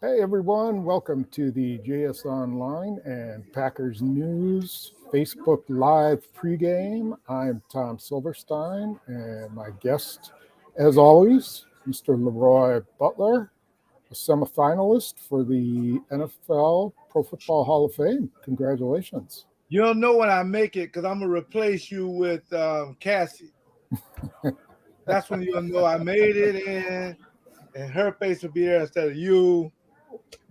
Hey everyone, welcome to the JS Online and Packers News Facebook Live pregame. I'm Tom Silverstein, and my guest, as always, Mr. LeRoy Butler, a semifinalist for the NFL Pro Football Hall of Fame. Congratulations. You don't know when I make it because I'm gonna replace you with Cassie. That's when you'll know I made it in, and her face will be there instead of you.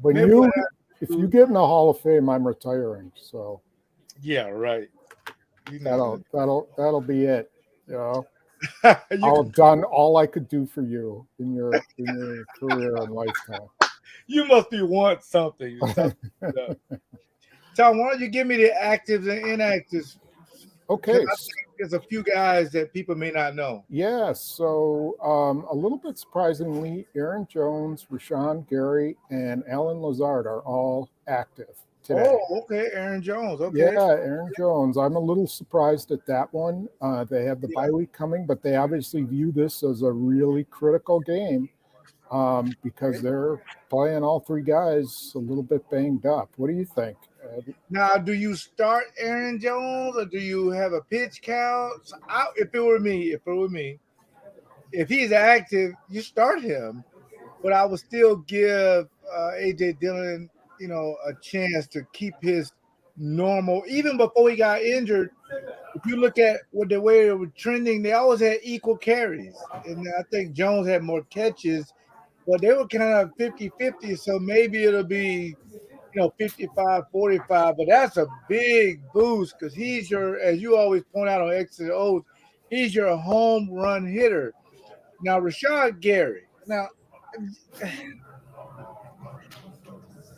When Maybe we'll you, have if you to. get in the Hall of Fame, I'm retiring, so Yeah, right. You're not that'll that'll be it. You know, gonna. You I'll can. have done all I could do for you in your career and lifetime. You must be want something. Tom, why don't you give me the actives and inactives? Because Okay. I think there's a few guys that people may not know. Yeah. So a little bit surprisingly, Aaron Jones, Rashawn Gary, and Alan Lazard are all active today. Oh, okay, Aaron Jones. Yeah, Okay. Aaron Jones. I'm a little surprised at that one. They have the Yeah. bye week coming, but they obviously view this as a really critical game because Okay. they're playing all three guys a little bit banged up. What do you think? Now, do you start Aaron Jones or do you have a pitch count? If it were me, if he's active, you start him. But I would still give AJ Dillon, a chance to keep his normal. Even before he got injured, if you look at what the way they were trending, they always had equal carries. And I think Jones had more catches, but they were kind of 50-50. So maybe it'll be 55-45, but that's a big boost because he's your, as you always point out on X and O's, he's your home run hitter. Now, Rashad Gary. Now,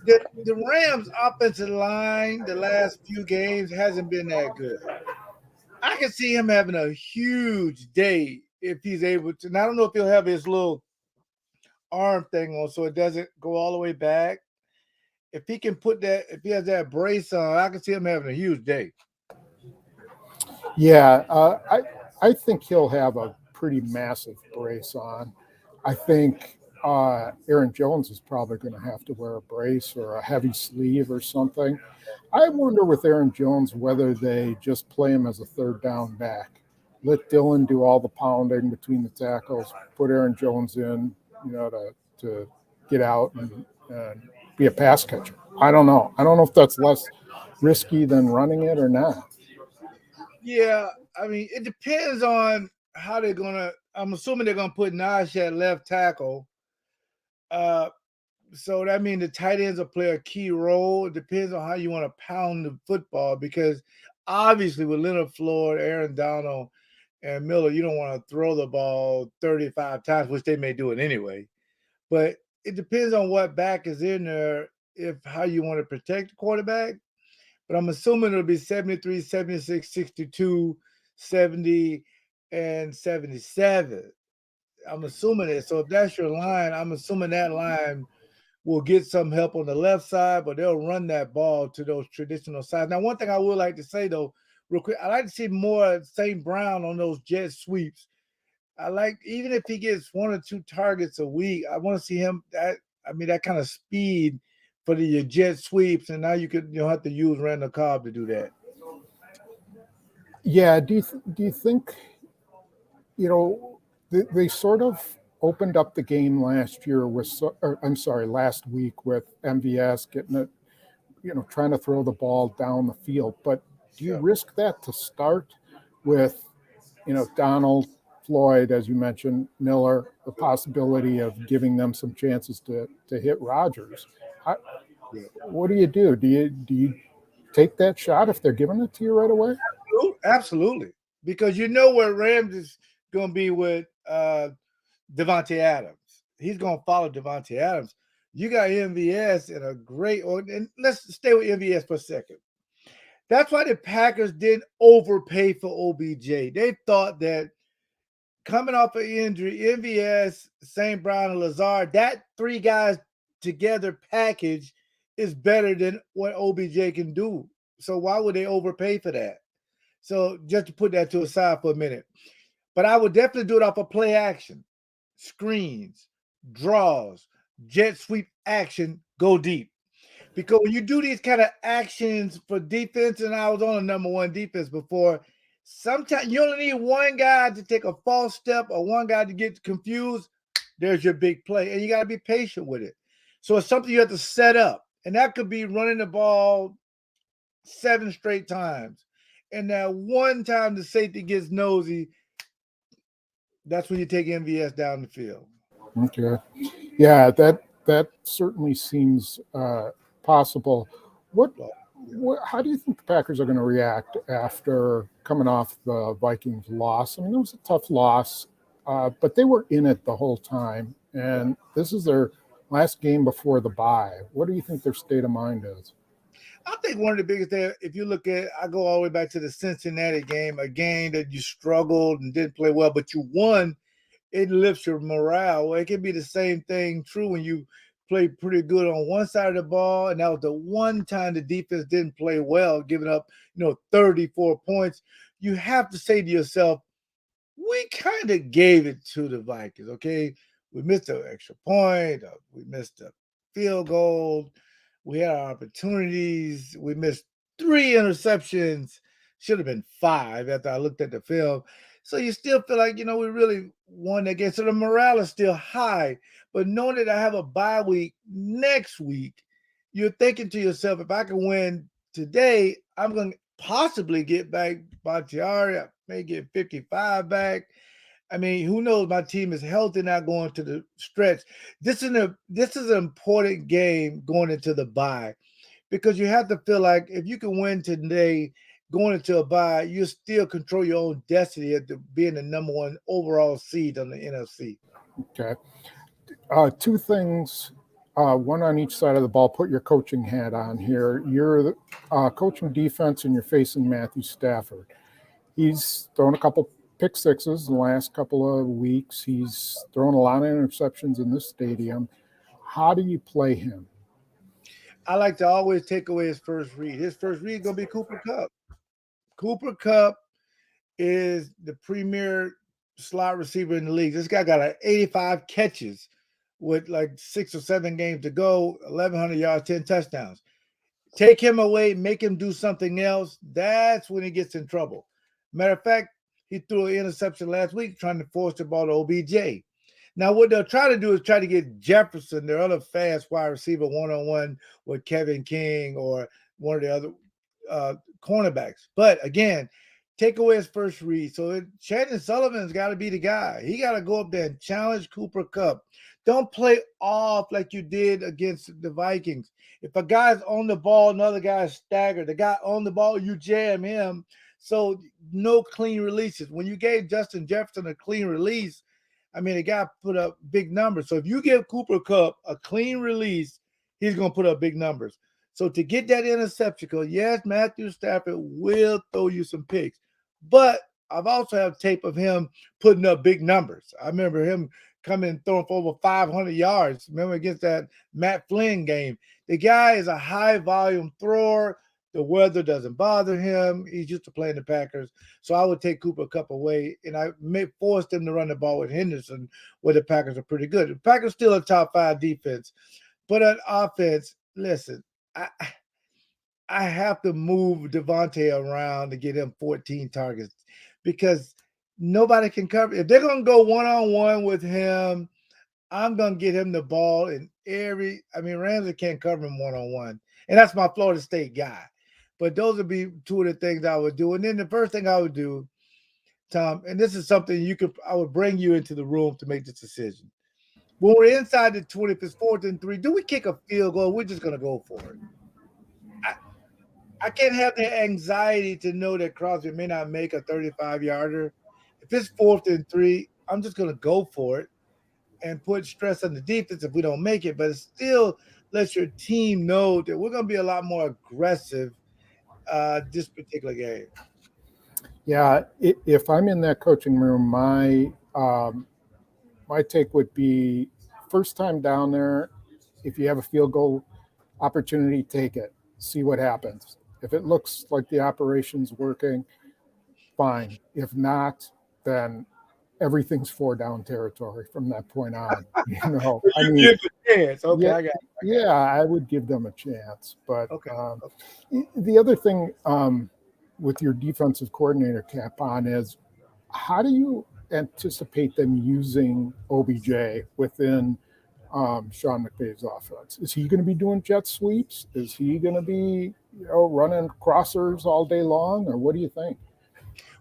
the Rams' offensive line the last few games hasn't been that good. I can see him having a huge day if he's able to. And I don't know if he'll have his little arm thing on so it doesn't go all the way back. If he can put that, if he has that brace on, I can see him having a huge day. Yeah, I think he'll have a pretty massive brace on. I think Aaron Jones is probably going to have to wear a brace or a heavy sleeve or something. I wonder with Aaron Jones whether they just play him as a third down back. Let Dillon do all the pounding between the tackles. Put Aaron Jones in, to get out and be a pass catcher. I don't know. I don't know if that's less risky than running it or not. Yeah, I mean, it depends on how they're gonna. I'm assuming they're gonna put Najee at left tackle. Uh, so that means the tight ends will play a key role. It depends on how you want to pound the football because obviously with Leonard Floyd, Aaron Donald, and Miller, you don't want to throw the ball 35 times, which they may do it anyway. But it depends on what back is in there, if how you want to protect the quarterback. But I'm assuming it'll be 73, 76, 62, 70, and 77. I'm assuming it. So if that's your line, I'm assuming that line will get some help on the left side, but they'll run that ball to those traditional sides. Now, one thing I would like to say though, real quick, I like to see more St. Brown on those jet sweeps. I like even if he gets one or two targets a week, I want to see him that kind of speed for the your jet sweeps, and now you don't have to use Randall Cobb to do that. Yeah. Do you think they sort of opened up the game last year with, or, I'm sorry, last week with MVS getting it, trying to throw the ball down the field. But do you Yeah. risk that to start with, Donald, Floyd, as you mentioned, Miller, the possibility of giving them some chances to hit Rodgers? I, Yeah. what do you do? Do you take that shot if they're giving it to you right away? Absolutely. Because you know where Rams is going to be with Devontae Adams. He's going to follow Devontae Adams. You got MVS in a great, and let's stay with MVS for a second. That's why the Packers didn't overpay for OBJ. They thought that coming off an injury, MVS, St. Brown, and Lazard, that three guys together package is better than what OBJ can do. So why would they overpay for that? So just to put that to a side for a minute. But I would definitely do it off of play action, screens, draws, jet sweep action, go deep. Because when you do these kind of actions for defense, and I was on a number one defense before, sometimes you only need one guy to take a false step or one guy to get confused. There's your big play, and you got to be patient with it. So it's something you have to set up, and that could be running the ball 7 straight times. And that one time the safety gets nosy, that's when you take MVS down the field. Okay. Yeah, that certainly seems possible. What, how do you think the Packers are going to react after coming off the Vikings loss? I mean, it was a tough loss, but they were in it the whole time, and this is their last game before the bye. What do you think their state of mind is? I think one of the biggest things, if you look at, I go all the way back to the Cincinnati game, a game that you struggled and didn't play well, but you won. It lifts your morale. Well, it can be the same thing true when you play pretty good on one side of the ball, and that was the one time the defense didn't play well, giving up 34 points. You have to say to yourself, we kind of gave it to the Vikings. Okay, we missed an extra point, we missed a field goal, we had our opportunities, we missed 3 interceptions. Should have been 5 after I looked at the film. So you still feel like we really won that game. So the morale is still high. But knowing that I have a bye week next week, you're thinking to yourself, if I can win today, I'm going to possibly get back Bakhtiari. I may get 55 back. I mean, who knows? My team is healthy now going to the stretch. This is an important game going into the bye, because you have to feel like if you can win today, going into a bye, you still control your own destiny at being the number one overall seed on the NFC. Okay. Two things, one on each side of the ball. Put your coaching hat on here. You're coaching defense, and you're facing Matthew Stafford. He's thrown a couple pick sixes in the last couple of weeks. He's thrown a lot of interceptions in this stadium. How do you play him? I like to always take away his first read. His first read is going to be Cooper Kupp. Cooper Kupp is the premier slot receiver in the league. This guy got 85 catches with like 6 or 7 games to go, 1,100 yards, 10 touchdowns. Take him away, make him do something else. That's when he gets in trouble. Matter of fact, he threw an interception last week trying to force the ball to OBJ. Now, what they'll try to do is try to get Jefferson, their other fast wide receiver, one-on-one with Kevin King or one of the other cornerbacks. But again, take away his first read. So Shannon Sullivan's got to be the guy. He got to go up there and challenge Cooper Kupp. Don't play off like you did against the Vikings. If a guy's on the ball, another guy's staggered. The guy on the ball, you jam him. So no clean releases. When you gave Justin Jefferson a clean release, I mean, the guy put up big numbers. So if you give Cooper Kupp a clean release, he's going to put up big numbers. So to get that interception, because yes, Matthew Stafford will throw you some picks, but I've also have tape of him putting up big numbers. I remember him coming and throwing for over 500 yards. Remember against that Matt Flynn game. The guy is a high volume thrower. The weather doesn't bother him. He's used to playing the Packers. So I would take Cooper Kupp away, and I may force them to run the ball with Henderson, where the Packers are pretty good. The Packers still a top 5 defense, but on offense, listen, I have to move Devontae around to get him 14 targets, because nobody can cover. If they're going to go one-on-one with him, I'm going to get him the ball in Ramsey can't cover him one-on-one, and that's my Florida State guy. But those would be two of the things I would do. And then the first thing I would do, Tom, and this is something I would bring you into the room to make this decision. When we're inside the 20, if it's 4th and 3, do we kick a field goal? We're just going to go for it. I can't have the anxiety to know that Crosby may not make a 35-yarder. If it's 4th and 3, I'm just going to go for it and put stress on the defense if we don't make it. But it still lets your team know that we're going to be a lot more aggressive this particular game. Yeah, if I'm in that coaching room, my take would be first time down there, if you have a field goal opportunity, take it. See what happens. If it looks like the operation's working, fine. If not, then everything's 4 down territory from that point on. I mean, chance. Okay, Yeah, I got it. yeah, I would give them a chance. But Okay. the other thing with your defensive coordinator cap on is how do you anticipate them using OBJ within Sean McVay's offense? Is he going to be doing jet sweeps? Is he going to be running crossers all day long, or what do you think?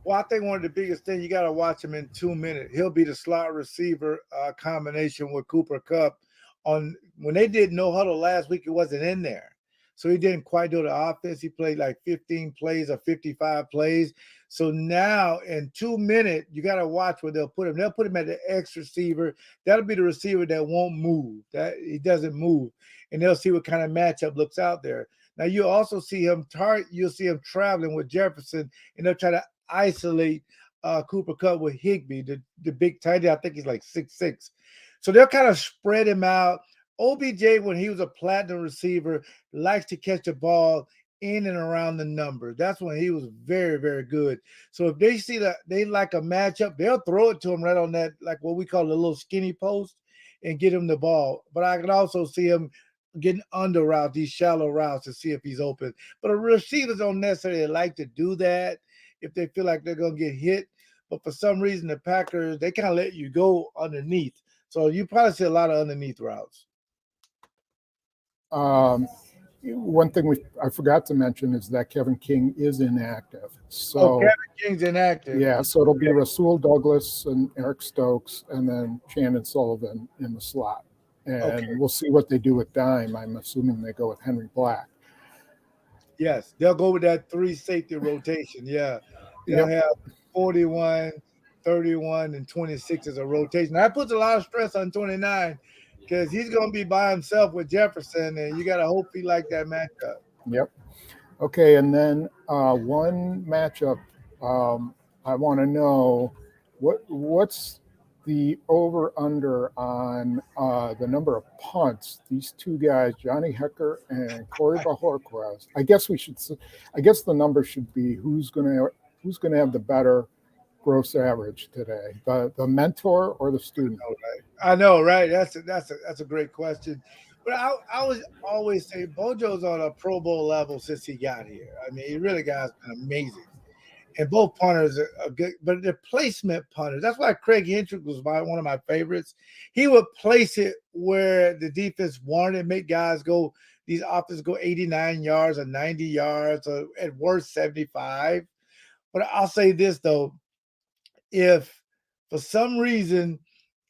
Well, I think one of the biggest things you got to watch him in 2 minutes. He'll be the slot receiver combination with Cooper Cup. On when they did no huddle last week, it wasn't in there, so he didn't quite do the offense. He played like 15 plays or 55 plays. So now in 2 minutes, you got to watch where they'll put him. They'll put him at the X receiver. That'll be the receiver that won't move. That he doesn't move, and they'll see what kind of matchup looks out there. Now you also see him You'll see him traveling with Jefferson, and they'll try to isolate Cooper Cup with Higbee, the big tight end. I think he's like 6'6". So they'll kind of spread him out. OBJ, when he was a platinum receiver, likes to catch the ball in and around the number. That's when he was very, very good. So if they see that they like a matchup, they'll throw it to him right on that, like what we call a little skinny post, and get him the ball. But I can also see him getting under routes, these shallow routes, to see if he's open. But the receivers don't necessarily like to do that if they feel like they're going to get hit. But for some reason, the Packers, they kind of let you go underneath. So you probably see a lot of underneath routes. One thing I forgot to mention is that Kevin King is inactive. So Kevin King's inactive. Yeah, so it'll be Rasul Douglas and Eric Stokes, and then Shannon Sullivan in the slot. And we'll see what they do with Dime. I'm assuming they go with Henry Black. Yes, they'll go with that 3 safety rotation. Yeah, they'll have 41, 31, and 26 as a rotation. That puts a lot of stress on 29 because he's going to be by himself with Jefferson, and you got to hope he like that matchup. Yep. Okay, and then one matchup I want to know what's the over-under on the number of punts these two guys, Johnny Hecker and Corey Bajorquez. I guess the number should be who's going to have the better gross average today, the mentor or the student? I know, right? That's a great question. But I was always say Bojo's on a Pro Bowl level since he got here. I mean, he really got been amazing. And both punters are good, but they're placement punters. That's why Craig Hendrick was one of my favorites. He would place it where the defense wanted, make guys go, these offenses go 89 yards or 90 yards or at worst 75. But I'll say this, though. If for some reason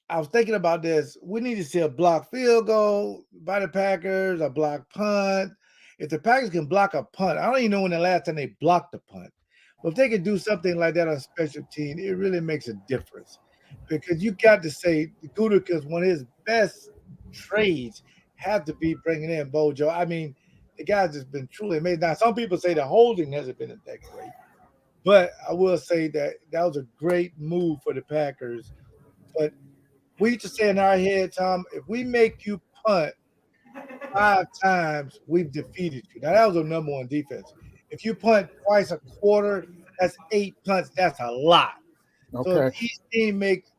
I was thinking about this, we need to see a block field goal by the Packers, a block punt. If the Packers can block a punt, I don't even know when the last time they blocked a punt. But if they can do something like that on special team, it really makes a difference. Because you got to say Gutekunst, one of his best trades had to be bringing in Bojo. I mean, the guy's just been truly amazing. Now, some people say the holding hasn't been that great. But I will say that was a great move for the Packers. But we used to say in our head, Tom, if we make you punt 5 times, we've defeated you. Now, that was a number one defense. If you punt twice a quarter, that's 8 punts. That's a lot. Okay. So if each team makes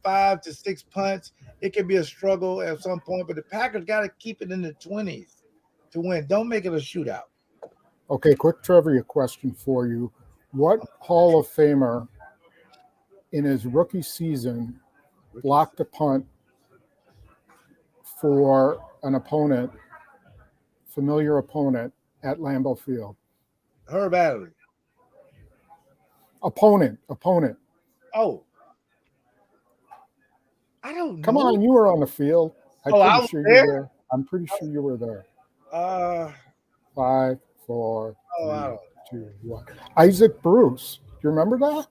5 to 6 punts, it can be a struggle at some point. But the Packers got to keep it in the 20s to win. Don't make it a shootout. Okay, quick trivia question for you. What Hall of Famer in his rookie season blocked a punt for an opponent, familiar opponent, at Lambeau Field? Herb Adderley. Opponent. Oh. I don't know. Come on, you were on the field. I'm pretty sure you were there. 5, 4, 3, 2, 1. Isaac Bruce. Do you remember that?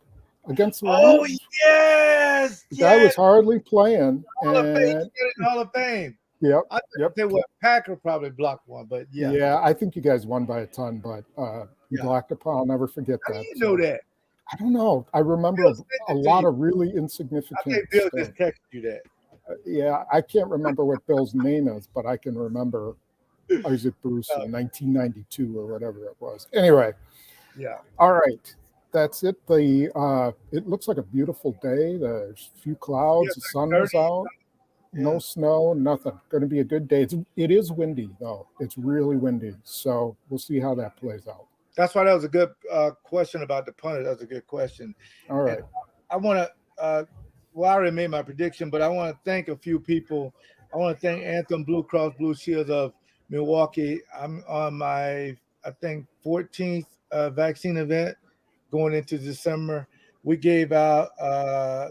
Against the Rams? Oh, yes. The guy was hardly playing. Hall of Fame. Yep. I think Packer probably blocked one, but yeah. Yeah, I think you guys won by a ton, but you blocked a punt. I'll never forget that. How do you know that? I don't know. I remember a lot of really insignificant I think Bill just texted you that. Yeah, I can't remember what Bill's name is, but I can remember Isaac Bruce in 1992 or whatever it was. Anyway. Yeah. All right. That's it. It looks like a beautiful day. There's a few clouds. The sun is out. No snow, nothing. Going to be a good day. It is windy, though. It's really windy. So we'll see how that plays out. That's why that was a good question about the punter. That was a good question. All And right. I want to, well, I already made my prediction, but I want to thank a few people. I want to thank Anthem Blue Cross Blue Shields of Milwaukee. I'm on my, I think, 14th vaccine event going into December. We gave out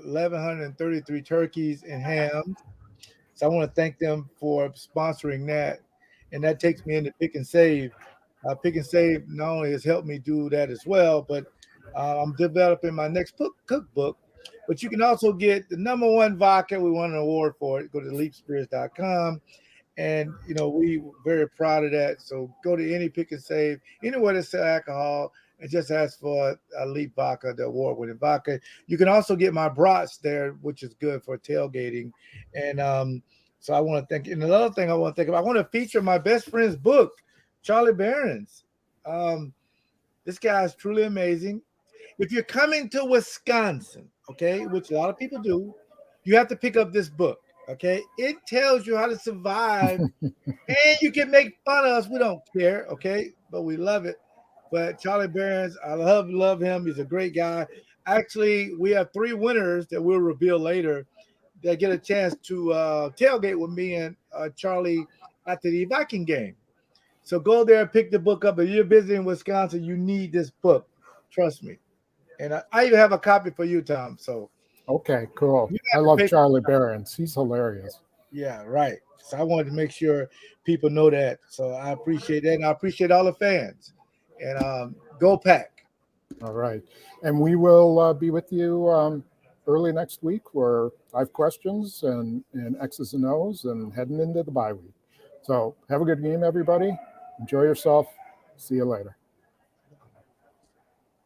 1,133 turkeys and hams. So I want to thank them for sponsoring that. And that takes me into Pick and Save. Pick and Save not only has helped me do that as well, but I'm developing my next cookbook. But you can also get the #1 vodka. We won an award for it. Go to leapspirits.com. And, we were very proud of that. So go to any Pick and Save, anywhere that sell alcohol, and just ask for a Leap Vodka, the award-winning vodka. You can also get my brats there, which is good for tailgating. And so I want to thank you. And another thing I want to think about, I want to feature my best friend's book, Charlie Barron's. This guy is truly amazing. If you're coming to Wisconsin, okay, which a lot of people do, you have to pick up this book. Okay, it tells you how to survive, and you can make fun of us. We don't care, okay, but we love it. But Charlie Barron's, I love him. He's a great guy. Actually, we have 3 winners that we'll reveal later that get a chance to tailgate with me and Charlie after the Viking game. So go there and pick the book up. If you're visiting Wisconsin, you need this book. Trust me. And I even have a copy for you, Tom. So okay, cool. I love Charlie Barron's. He's hilarious. Yeah, right. So I wanted to make sure people know that. So I appreciate that. And I appreciate all the fans. And go Pack. All right. And we will be with you early next week where I have questions and X's and O's and heading into the bye week. So have a good game, everybody. Enjoy yourself. See you later.